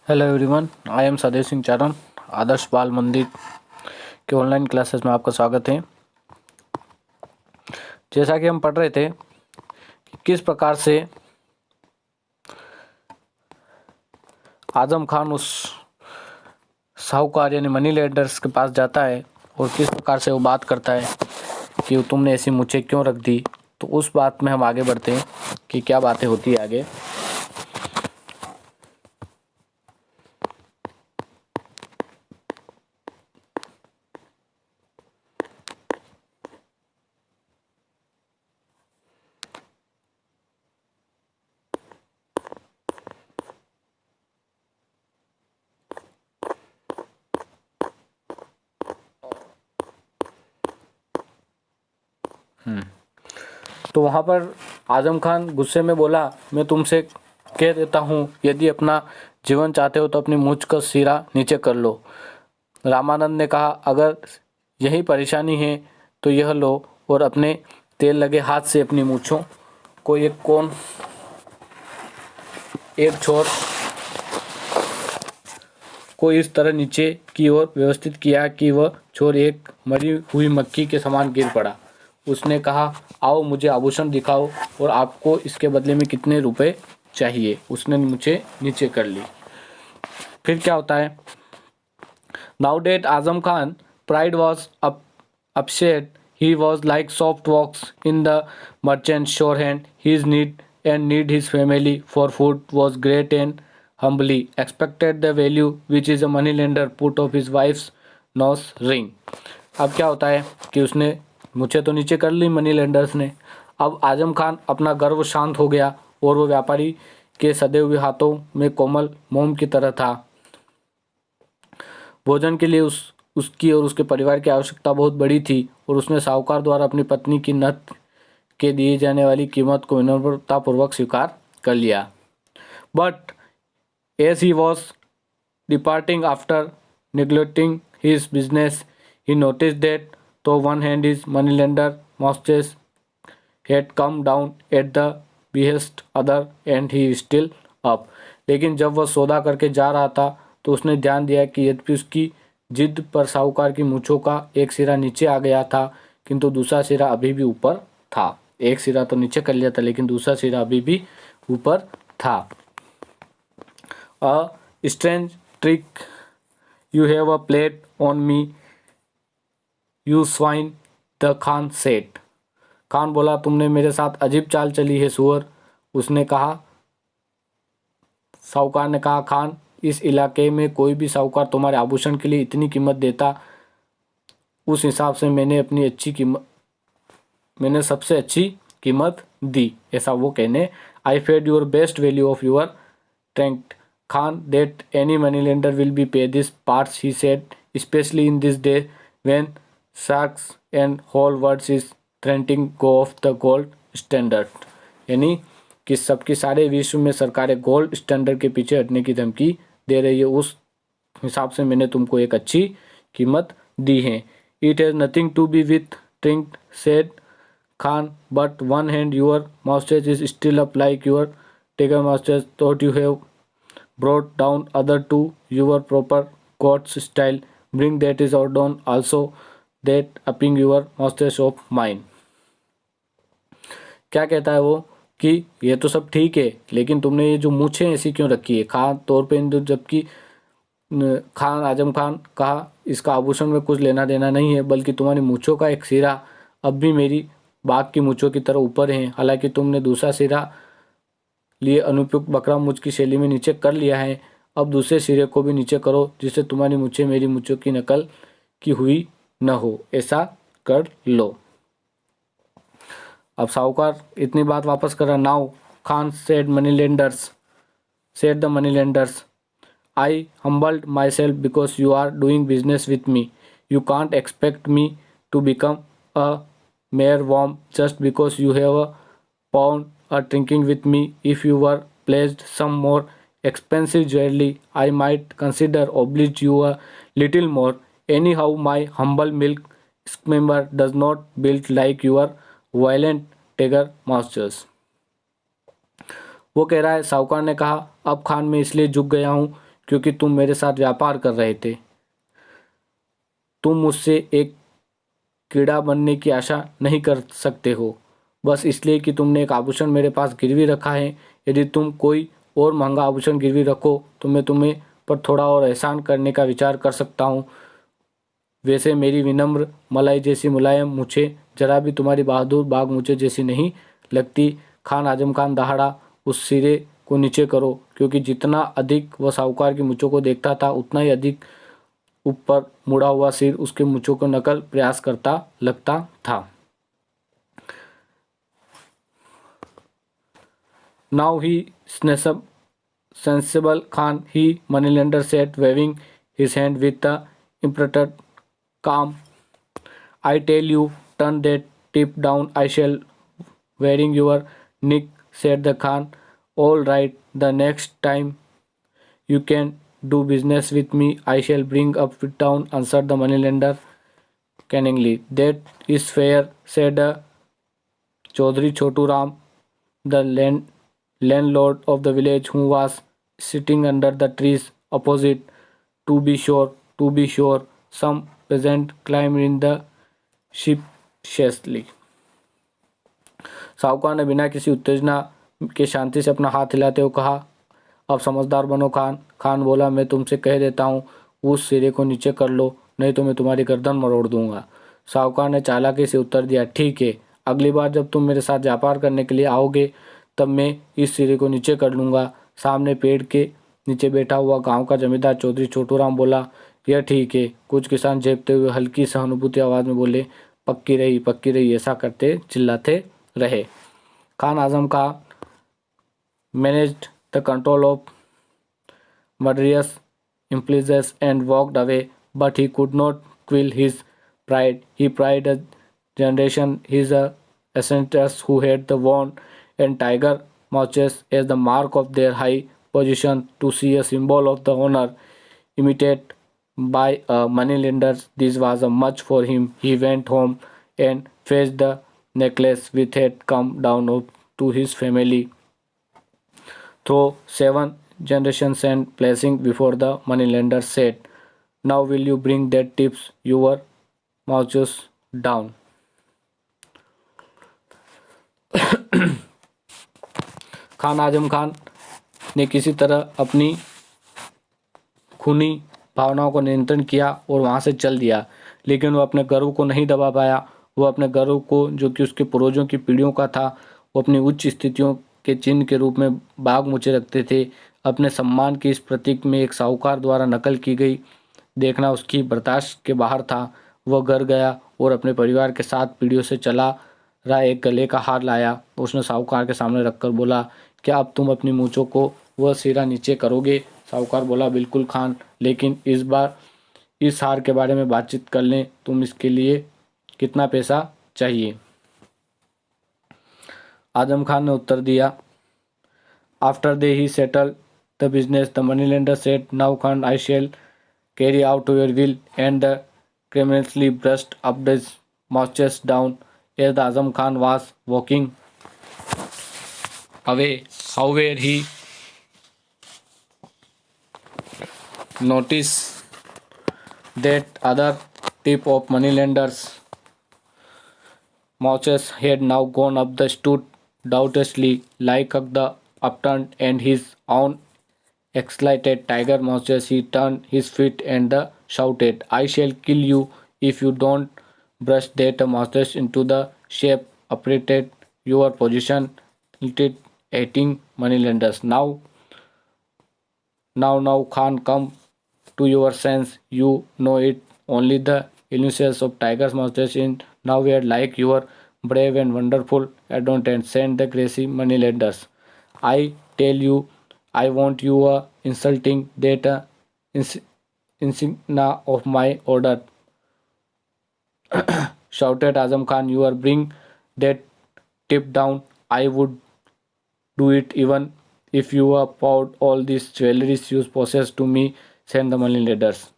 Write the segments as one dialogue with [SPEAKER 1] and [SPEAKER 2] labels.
[SPEAKER 1] Hello everyone, I am सदैव सिंह चारण। आदर्श बाल मंदिर के ऑनलाइन क्लासेस में आपका स्वागत है। जैसा कि हम पढ़ रहे थे कि किस प्रकार से आजम खान उस साहूकार यानी मनी लेंडर्स के पास जाता है और किस प्रकार से वो बात करता है कि तुमने ऐसी मूंछें क्यों रख दी। तो उस बात में हम आगे बढ़ते हैं कि क्या बातें होती है आगे। तो वहाँ पर आजम खान गुस्से में बोला, मैं तुमसे कह देता हूँ, यदि अपना जीवन चाहते हो तो अपनी मूंछ का सिरा नीचे कर लो। रामानंद ने कहा, अगर यही परेशानी है तो यह लो और अपने तेल लगे हाथ से अपनी मूंछों को एक छोर को इस तरह नीचे की ओर व्यवस्थित किया कि वह छोर एक मरी हुई मक्खी के समान गिर पड़ा। उसने कहा, आओ मुझे आभूषण दिखाओ और आपको इसके बदले में कितने रुपए चाहिए। उसने मुझे नीचे कर ली। फिर क्या होता है? Now that Azam Khan pride was upset, he was like soft wax in the merchant's sure hand. His need his family for food was great and humbly expected the value which is a money lender put of his wife's nose ring. अब क्या होता है कि उसने मुझे तो नीचे कर ली मनी लेंडर्स ने। अब आजम खान अपना गर्व शांत हो गया और वो व्यापारी के सदे हुए हाथों में कोमल मोम की तरह था। भोजन के लिए उसकी और उसके परिवार की आवश्यकता बहुत बड़ी थी और उसने साहूकार द्वारा अपनी पत्नी की नथ के दिए जाने वाली कीमत को विनम्रतापूर्वक स्वीकार कर लिया। But as he was departing after neglecting his business, he notice that to one hand is money lender moustaches had come down at the behest other and he still up। लेकिन जब वह सौदा करके जा रहा था तो उसने ध्यान दिया कि यद्यपि उसकी जिद पर साहूकार की मूंछों का एक सिरा नीचे आ गया था, किंतु दूसरा सिरा अभी भी ऊपर था। एक सिरा तो नीचे कर लिया था लेकिन दूसरा सिरा अभी भी ऊपर था। A strange trick you have a plate on me you swine, the Khan set. Khan बोला, तुमने मेरे साथ अजीब चाल चली है सुअर। उसने कहा, साहूकार ने कहा, खान, इस इलाके में कोई भी साहूकार तुम्हारे आभूषण के लिए इतनी कीमत देता, उस हिसाब से मैंने सबसे अच्छी कीमत दी। ऐसा वो कहने। I fed your best value of your ट्रैंक Khan that any money lender will be pay this parts he said, especially in this day when sharks and whole world is threatening go off the gold standard. यानी कि सबकी सारे विश्व में सरकारें gold standard के पीछे हटने की धमकी दे रही है, उस हिसाब से मैंने तुमको एक अच्छी कीमत दी है। It has nothing to be with ट्रिंक said Khan, but one hand your moustache is still up like your tiger moustache thought you have brought down other to your proper gods style, bring that is out down also that upping your moustache of mine. क्या कहता है वो कि ये तो सब ठीक है, लेकिन तुमने ये जो मूछें ऐसी क्यों रखी है। खान तौर पे जबकि खान आजम खान कहा, इसका आभूषण में कुछ लेना देना नहीं है, बल्कि तुम्हारी मूछों का एक सिरा अब भी मेरी बाघ की मूछों की तरह ऊपर है। हालांकि तुमने दूसरा सिरा लिए अनुपयुक्त बकरा मूछ की शैली में नीचे कर लिया है, अब दूसरे सिरे को भी नीचे करो जिससे तुम्हारी मूछें मेरी मूछों की नकल की हुई न हो। ऐसा कर लो। अब साहूकार इतनी बात वापस कर रहा। Now Khan said the money lenders, I humbled myself because you are doing business with me. You can't expect me to become a mere worm just because you have a pound a drinking with me. If you were placed some more expensive jewelry, I might consider oblige you a little more. Anyhow, my humble milk skimmer does not build like your violent tiger masters। वो कह रहा है, साहूकार ने कहा, अब खान मैं इसलिए झुक गया हूँ क्योंकि तुम मेरे साथ व्यापार कर रहे थे। तुम मुझसे एक कीड़ा बनने की आशा नहीं कर सकते हो, बस इसलिए कि तुमने एक आभूषण मेरे पास गिरवी रखा है। यदि तुम कोई और महंगा आभूषण गिरवी रखो तो मैं तुम्हें पर थोड़ा और एहसान करने का विचार कर सकता हूँ। वैसे मेरी विनम्र मलाई जैसी मुलायम मूछें जरा भी तुम्हारी बहादुर बाघ मूछें जैसी नहीं लगती। खान आजम खान दहाड़ा, उस सिरे को नीचे करो, क्योंकि जितना अधिक वह साहूकार की मूछों को देखता था उतना ही अधिक ऊपर मुड़ा हुआ सिर उसके मूछों को नकल प्रयास करता लगता था। Now he sensible Khan, he moneylender said, waving his hand with the imperative calm. I tell you, turn that tip down, I shall wearing your neck, said the Khan. All right, the next time you can do business with me, I shall bring up it down, answered the moneylender canningly. That is fair, said Chaudhry Chotu Ram, the landlord of the village, who was sitting under the trees opposite. To be sure, some peasant climbed in the sheepishly. साहूकार ने बिना किसी उत्तेजना के शांति से अपना हाथ हिलाते हुए कहा, अब समझदार बनो खान। खान बोला, मैं तुमसे कह देता हूँ, उस सिरे को नीचे कर लो, नहीं तो मैं तुम्हारी गर्दन मरोड़ दूंगा। साहूकार ने चालाकी से उत्तर दिया, ठीक है, अगली बार जब तुम मेरे साथ व्यापार करने के लिए आओगे तब मैं इस सिरे को नीचे कर लूँगा। सामने पेड़ के नीचे बैठा हुआ गांव का जमींदार चौधरी छोटूराम बोला, यह ठीक है। कुछ किसान झेपते हुए हल्की सहानुभूति आवाज़ में बोले, पक्की रही, ऐसा करते चिल्लाते रहे। खान आजम का managed the control of murderous impulses and walked away, but he could not quell his pride. He pride a generation his ancestors who had the worn and tiger mouths as the mark of their high position. To see a symbol of the honor imitated by a moneylender, this was a much for him. He went home and fetched the necklace which had come down to his family through 7 generations and placing before the moneylender said, now will you bring that tips your mouths down. Khan Azam Khan ने किसी तरह अपनी खूनी भावनाओं को नियंत्रण किया और वहां से चल दिया, लेकिन वह अपने गर्व को नहीं दबा पाया। वह अपने गर्व को, जो कि उसके पूर्वजों की पीढ़ियों का था, वो अपनी उच्च स्थितियों के चिन्ह के रूप में बाघ मूंछें रखते थे, अपने सम्मान के इस प्रतीक में एक साहूकार द्वारा नकल की गई देखना उसकी बर्दाश्त के बाहर था। वह घर गया और अपने परिवार के साथ पीढ़ियों से चला रहा एक गले का हार लाया। उसने साहूकार के सामने रखकर बोला, क्या अब तुम अपनी मूंछों को वह सिरा नीचे करोगे? साहूकार बोला, बिल्कुल खान, लेकिन इस बार इस हार के बारे में बातचीत कर लें। तुम इसके लिए कितना पैसा चाहिए? आजम खान ने उत्तर दिया, after they he settle the business the moneylender said, now Khan, I shall carry out your will, and the criminally brushed up his moustache down as the Azam Khan was walking away. However, he noticed that other tip of moneylenders moustache had now gone up the stood doubtlessly like the upturned and his own excited tiger moustache. He turned his feet and shouted, I shall kill you if you don't brush that moustache into the shape operated your position, tilted 18 moneylenders. Now, Khan, come to your sense. You know it. Only the illusions of tiger's mustache in now we are like your brave and wonderful adornment. Send the crazy moneylenders. I tell you, I want you insulting that insignia of my order, shouted Azam Khan. You are bring that tip down. I would do it even if you poured all these jewelries you possess to me, said the money lenders.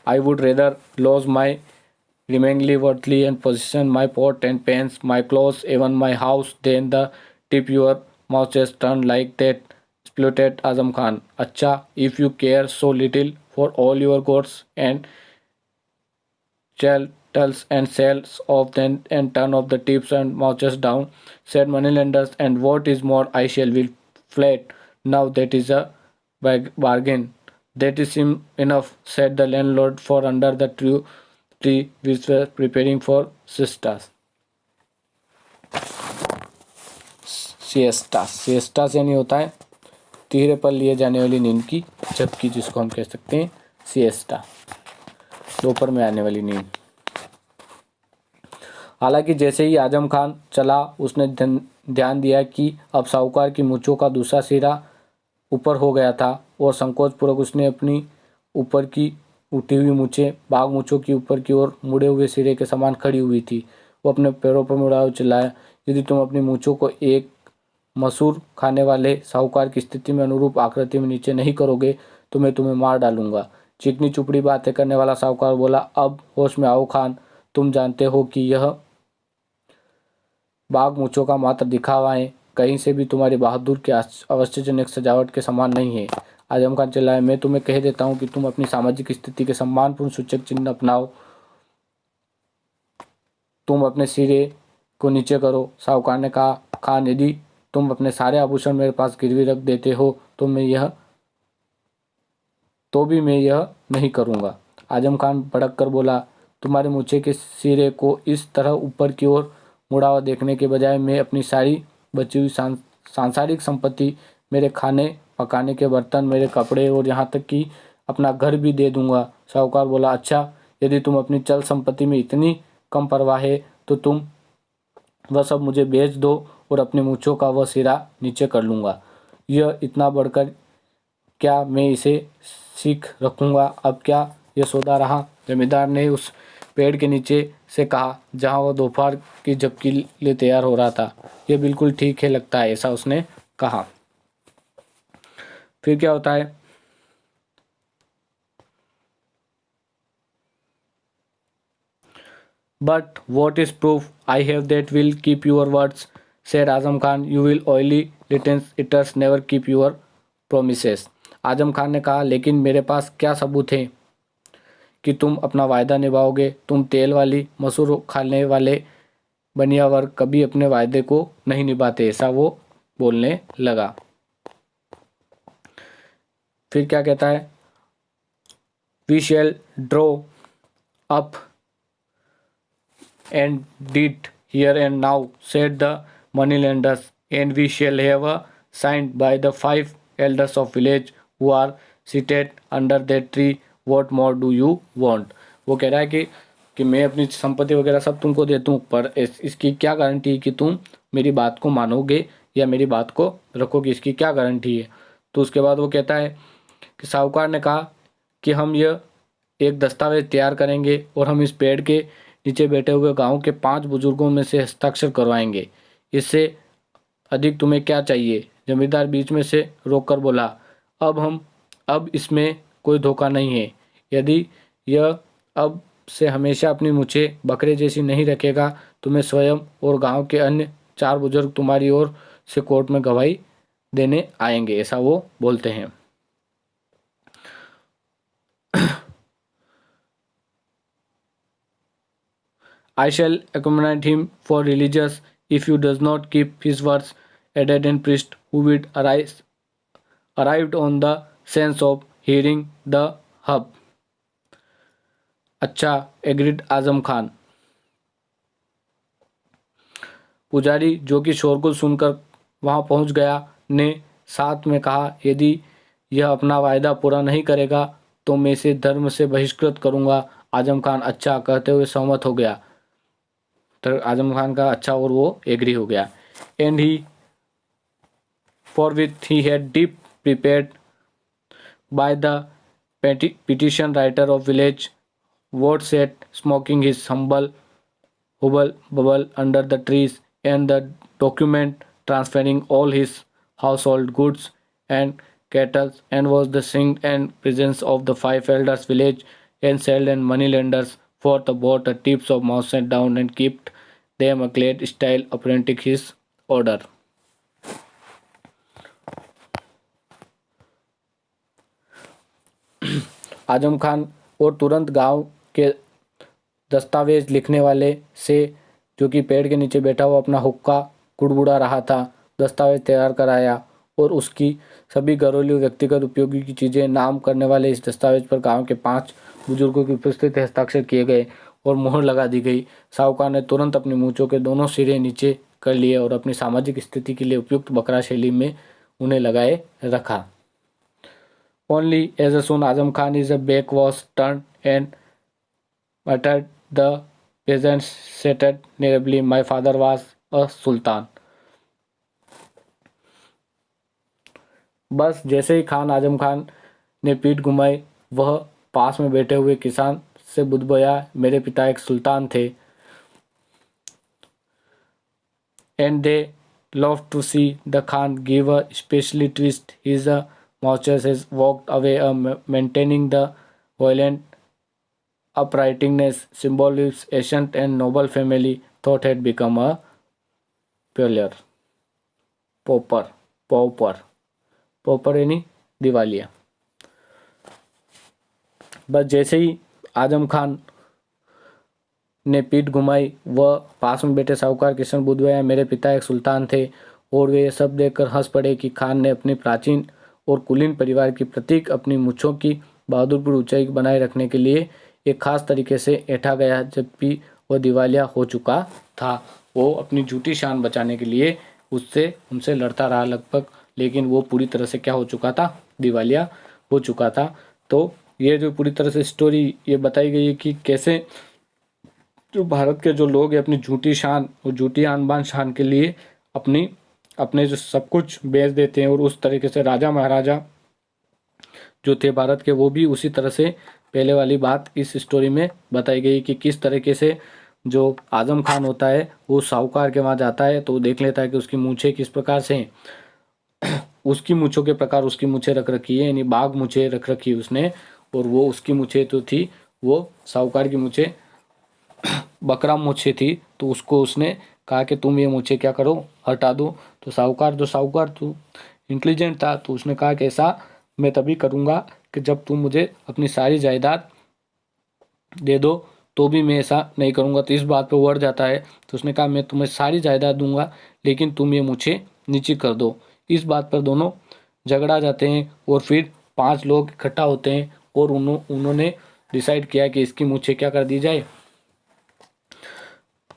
[SPEAKER 1] I would rather lose my remaining worldly and possession, my pot and pans, my clothes, even my house, than the tip your mouth just turned like that. spluttered Azam Khan. Acha, if you care so little for all your gods and chattels and sells off then and turn off the tips and mouches down, said moneylenders, and what is more, I shall will flat. Now that is a bargain. That is enough, said the landlord, for under the tree which were preparing for sisters. Siesta siesta से नहीं होता है तिहरे पर लिए जाने वाली नींद की झपकी, जिसको हम कह सकते हैं सिएस्टा, दोपहर में आने वाली नींद। हालांकि जैसे ही आजम खान चला उसने ध्यान दिया कि अब साहूकार की मूंछों का दूसरा सिरा ऊपर हो गया था और संकोचपूर्वक उसने अपनी ऊपर की उठी हुई मूछें बाघ मूछों की ऊपर की ओर मुड़े हुए सिरे के समान खड़ी हुई थी। वो अपने पैरों पर मुड़ा हुआ चिल्लाया, यदि तुम अपनी मूछों को एक मसूर खाने वाले साहूकार की स्थिति में अनुरूप आकृति में नीचे नहीं करोगे तो मैं तुम्हें मार डालूंगा। चिकनी चुपड़ी बातें करने वाला साहूकार बोला, अब होश में आओ खान, तुम जानते हो कि यह बाघ मूछों का मात्र दिखावा है, कहीं से भी तुम्हारी बहादुर के आश्चर्यजनक सजावट के समान नहीं है। आजम खान चिल्लाए, मैं तुम्हें कह देता हूँ कि तुम अपनी सामाजिक स्थिति के सम्मानपूर्ण सूचक चिन्ह अपनाओ, तुम अपने सिरे को नीचे करो। साहूकार ने कहा, खान, यदि तुम अपने सारे आभूषण मेरे पास गिरवी रख देते हो तो भी मैं यह नहीं करूँगा। आजम खान भड़क कर बोला, तुम्हारे मूछे के सिरे को इस तरह ऊपर की ओर मुड़ा हुआ देखने के बजाय मैं अपनी सारी बची हुई सांसारिक संपत्ति, मेरे खाने पकाने के बर्तन, मेरे कपड़े और यहाँ तक कि अपना घर भी दे दूंगा। साहूकार बोला, अच्छा, यदि तुम अपनी चल संपत्ति में इतनी कम परवाह है तो तुम वह सब मुझे बेच दो और अपने मूछों का वह सिरा नीचे कर लूँगा। यह इतना बढ़कर क्या मैं इसे सीख रखूँगा। अब क्या यह सौदा रहा? जमींदार ने उस पेड़ के नीचे से कहा जहाँ वह दोपहर की झपकी लिए तैयार हो रहा था। यह बिल्कुल ठीक है लगता है, ऐसा उसने कहा। फिर क्या होता है? But what is proof I have that will keep your words, said Azam Khan. You will oily little eaters never keep your promises. Azam Khan ने कहा, लेकिन मेरे पास क्या सबूत है कि तुम अपना वायदा निभाओगे? तुम तेल वाली मसूर खाने वाले बनिया वर्ग कभी अपने वायदे को नहीं निभाते, ऐसा वो बोलने लगा। फिर क्या कहता है? We shall draw up and did here and now, said the moneylenders, and we shall have a signed by the 5 elders of village who are seated under that tree. What more do you want? वो कह रहा है कि मैं अपनी संपत्ति वगैरह सब तुमको दे दूँ, पर इसकी क्या गारंटी है कि तुम मेरी बात को मानोगे या मेरी बात को रखोगे, इसकी क्या गारंटी है? तो उसके बाद वो कहता है कि साहूकार ने कहा कि हम यह एक दस्तावेज तैयार करेंगे और हम इस पेड़ के नीचे बैठे हुए गांव के 5 बुजुर्गों में से हस्ताक्षर करवाएंगे। इससे अधिक तुम्हें क्या चाहिए? जमींदार बीच में से रोककर बोला, अब इसमें कोई धोखा नहीं है। यदि यह अब से हमेशा अपनी मूछें बकरे जैसी नहीं रखेगा तो मैं स्वयं और गांव के अन्य 4 बुजुर्ग तुम्हारी ओर से कोर्ट में गवाही देने आएंगे, ऐसा वो बोलते हैं। I shall accommodate him for religious if he does not keep his words, added a priest who would arrived on the sense of hearing the hub. अच्छा, एग्रीड आजम खान। पुजारी जो कि शोरगुल सुनकर वहां पहुंच गया ने साथ में कहा, यदि यह अपना वायदा पूरा नहीं करेगा तो मैं इसे धर्म से बहिष्कृत करूंगा। आजम खान अच्छा कहते हुए सहमत हो गया। तो आजम खान का अच्छा और वो एग्री हो गया। And he for with he had deep prepared by the petition writer of village what sat smoking his humble hubble bubble under the trees, and the document transferring all his household goods and cattle, and was the sing and presence of the 5 elders village and sold and money lenders for the bought the tips of mouse sent down and kept them a glad style apprenticed his order. Azam Khan और तुरंत गांव के दस्तावेज लिखने वाले से, जो कि पेड़ के नीचे बैठा हुआ अपना हुक्का कुड़बुड़ा रहा था, दस्तावेज तैयार कराया और उसकी सभी घरेलू व्यक्तिगत उपयोगी की चीज़ें नाम करने वाले इस दस्तावेज पर गांव के 5 बुजुर्गों की उपस्थिति हस्ताक्षर किए गए और मोहर लगा दी गई। साहूकार ने तुरंत अपनी मूंछों के दोनों सिरे नीचे कर लिए और अपनी सामाजिक स्थिति के लिए उपयुक्त बकरा शैली में उन्हें लगाए रखा। Only as soon Azam Khan is back was turned and muttered, the peasants said nervously, "My father was a sultan." बस जैसे ही खान आजम खान ने पीठ घुमाई, वह पास में बैठे हुए किसान से बुदबुदाया, मेरे पिता एक सुल्तान थे। And they loved to see the Khan give a special twist. His master has walked away, maintaining the violent uprightness, symbols, ancient and noble family thought had become a failure. pauper यानी दिवालिया। बस जैसे ही आजम खान ने पीठ घुमाई, वह पास में बैठे साहूकार किशन बुदबुदाया, मेरे पिता एक सुल्तान थे, और वे ये सब देखकर हंस पड़े कि खान ने अपने प्राचीन और कुलीन परिवार की प्रतीक अपनी मूंछों की बहादुरपुर ऊंचाई बनाए रखने के लिए एक खास तरीके से ऐठा गया, जबकि वह दिवालिया हो चुका था। वो अपनी झूठी शान बचाने के लिए उनसे लड़ता रहा लगभग, लेकिन वो पूरी तरह से क्या हो चुका था, दिवालिया हो चुका था। तो ये जो पूरी तरह से स्टोरी ये बताई गई है कि कैसे जो भारत के जो लोग हैं अपनी झूठी शान और झूठी आन बान शान के लिए अपने जो सब कुछ बेच देते हैं, और उस तरीके से राजा महाराजा जो थे भारत के, वो भी उसी तरह से पहले वाली बात इस स्टोरी में बताई गई कि किस तरीके से जो आजम खान होता है वो साहूकार के वहाँ जाता है तो वो देख लेता है कि उसकी मूछें किस प्रकार से हैं। उसकी मूछों के प्रकार उसकी मूछें रख रखी है, यानी बाघ मूछें रख रखी है उसने, और वो उसकी मूछें तो थी, वो साहूकार की मूछें बकरा मूछें थी। तो उसको उसने कहा कि तुम ये मूछें क्या करो, हटा दो। तो साहूकार तू इंटेलिजेंट था, तो उसने कहा कि ऐसा मैं तभी करूँगा कि जब तुम मुझे अपनी सारी जायदाद दे दो, तो भी मैं ऐसा नहीं करूँगा। तो इस बात पे वो अड़ जाता है, तो उसने कहा मैं तुम्हें सारी जायदाद दूंगा, लेकिन तुम ये मूछें नीचे कर दो। इस बात पर दोनों झगड़ा जाते हैं, और फिर 5 लोग इकट्ठा होते हैं और उन्होंने डिसाइड किया कि इसकी मूछें क्या कर दी जाए,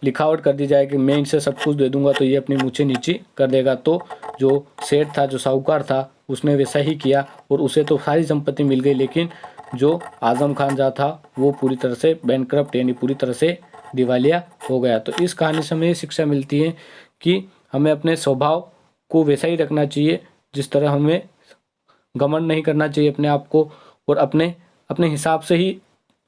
[SPEAKER 1] लिखावट कर दी जाए कि मैं इनसे सब कुछ दे दूंगा तो ये अपनी मूछें नीचे कर देगा। तो जो सेठ था, जो साहूकार था, उसने वैसा ही किया और उसे तो सारी संपत्ति मिल गई, लेकिन जो आजम खान जा था वो पूरी तरह से बैंकक्रप्ट यानी पूरी तरह से दिवालिया हो गया। तो इस कहानी से हमें ये शिक्षा मिलती है कि हमें अपने स्वभाव को वैसा ही रखना चाहिए, जिस तरह हमें घमंड नहीं करना चाहिए अपने आप को, और अपने अपने हिसाब से ही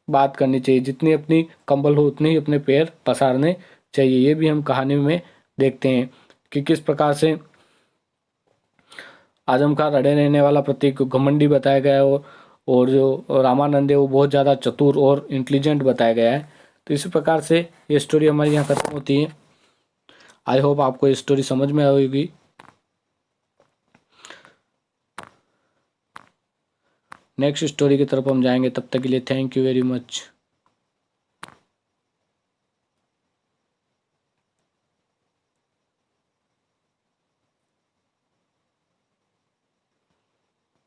[SPEAKER 1] बात करनी चाहिए, जितनी अपनी कंबल हो उतने ही अपने पैर पसारने चाहिए। ये भी हम कहानी में देखते हैं कि किस प्रकार से आजम खान अड़े रहने वाला प्रतीक घमंडी बताया गया है, और जो रामानंद है वो बहुत ज़्यादा चतुर और इंटेलिजेंट बताया गया है। तो इसी प्रकार से ये स्टोरी हमारी यहाँ खत्म होती है। आई होप आपको ये स्टोरी समझ में आई होगी। नेक्स्ट स्टोरी की तरफ हम जाएंगे, तब तक के लिए थैंक यू वेरी मच।